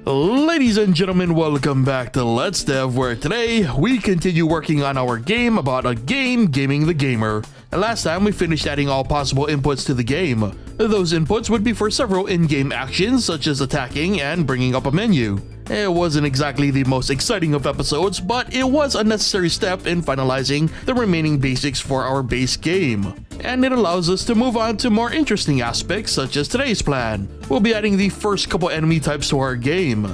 Ladies and gentlemen, welcome back to Let's Dev, where today we continue working on our game about a game gaming the gamer. And last time we finished adding all possible inputs to the game. Those inputs would be for several in-game actions such as attacking and bringing up a menu. It wasn't exactly the most exciting of episodes, but it was a necessary step in finalizing the remaining basics for our base game. And it allows us to move on to more interesting aspects such as today's plan. We'll be adding the first couple enemy types to our game.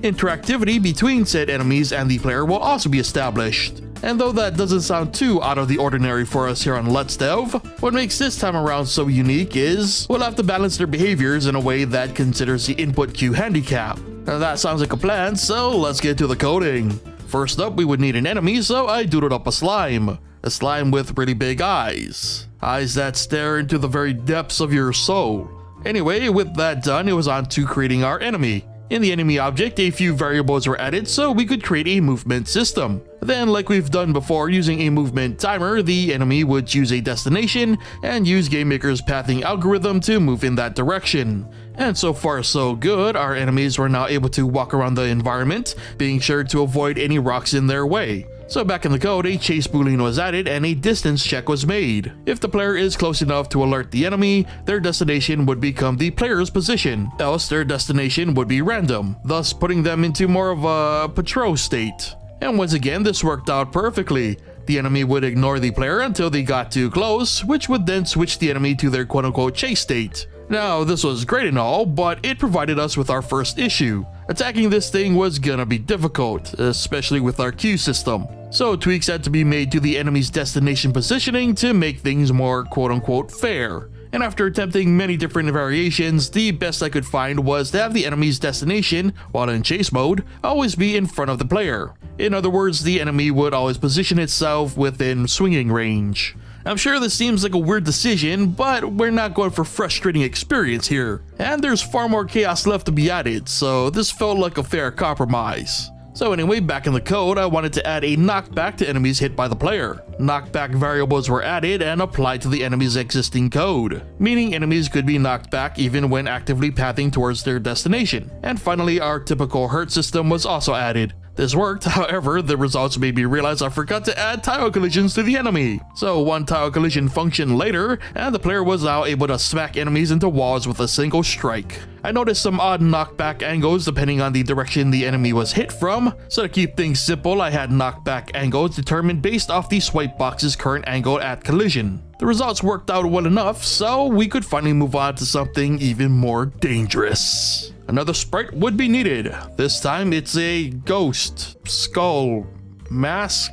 Interactivity between said enemies and the player will also be established. And though that doesn't sound too out of the ordinary for us here on Let's Dev, what makes this time around so unique is we'll have to balance their behaviors in a way that considers the input queue handicap. Now that sounds like a plan, so let's get to the coding. First up, we would need an enemy, so I doodled up a slime. A slime with really big eyes. Eyes that stare into the very depths of your soul. Anyway, with that done, it was on to creating our enemy. In the enemy object, a few variables were added so we could create a movement system. Then, like we've done before using a movement timer, the enemy would choose a destination and use GameMaker's pathing algorithm to move in that direction. And so far so good, our enemies were now able to walk around the environment, being sure to avoid any rocks in their way. So back in the code, a chase boolean was added and a distance check was made. If the player is close enough to alert the enemy, their destination would become the player's position, else their destination would be random, thus putting them into more of a patrol state. And once again, this worked out perfectly. The enemy would ignore the player until they got too close, which would then switch the enemy to their quote-unquote chase state. Now, this was great and all, but it provided us with our first issue. Attacking this thing was gonna be difficult, especially with our queue system. So tweaks had to be made to the enemy's destination positioning to make things more quote-unquote fair. And after attempting many different variations, the best I could find was to have the enemy's destination, while in chase mode, always be in front of the player. In other words, the enemy would always position itself within swinging range. I'm sure this seems like a weird decision, but we're not going for frustrating experience here. And there's far more chaos left to be added, so this felt like a fair compromise. So anyway, back in the code, I wanted to add a knockback to enemies hit by the player. Knockback variables were added and applied to the enemy's existing code, meaning enemies could be knocked back even when actively pathing towards their destination. And finally, our typical hurt system was also added. This worked, however, the results made me realize I forgot to add tile collisions to the enemy. So one tile collision functioned later, and the player was now able to smack enemies into walls with a single strike. I noticed some odd knockback angles depending on the direction the enemy was hit from, so to keep things simple, I had knockback angles determined based off the swipe box's current angle at collision. The results worked out well enough, so we could finally move on to something even more dangerous. Another sprite would be needed. This time it's a ghost, skull, mask,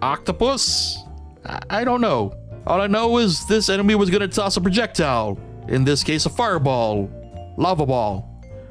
octopus? I don't know. All I know is this enemy was gonna toss a projectile. In this case, a fireball, lava ball,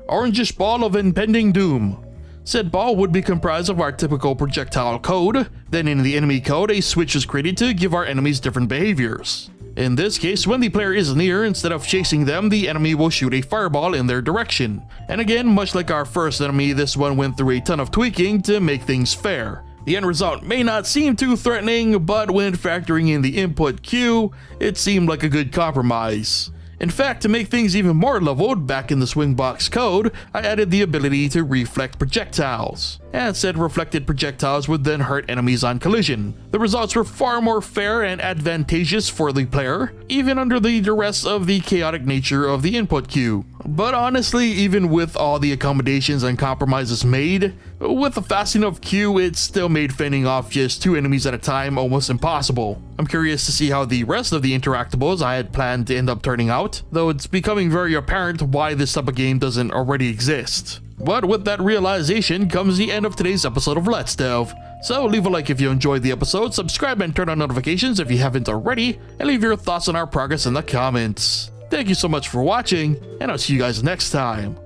orangish ball of impending doom. Said ball would be comprised of our typical projectile code. Then in the enemy code, a switch was created to give our enemies different behaviors. In this case, when the player is near, instead of chasing them, the enemy will shoot a fireball in their direction. And again, much like our first enemy, this one went through a ton of tweaking to make things fair. The end result may not seem too threatening, but when factoring in the input queue, it seemed like a good compromise. In fact, to make things even more leveled, back in the Swingbox code, I added the ability to reflect projectiles. And said reflected projectiles would then hurt enemies on collision. The results were far more fair and advantageous for the player, even under the duress of the chaotic nature of the input queue. But honestly, even with all the accommodations and compromises made, with a fast enough queue, it still made fending off just 2 enemies at a time almost impossible. I'm curious to see how the rest of the interactables I had planned to end up turning out, though it's becoming very apparent why this type of game doesn't already exist. But with that realization comes the end of today's episode of Let's Dev. So leave a like if you enjoyed the episode, subscribe and turn on notifications if you haven't already, and leave your thoughts on our progress in the comments. Thank you so much for watching, and I'll see you guys next time.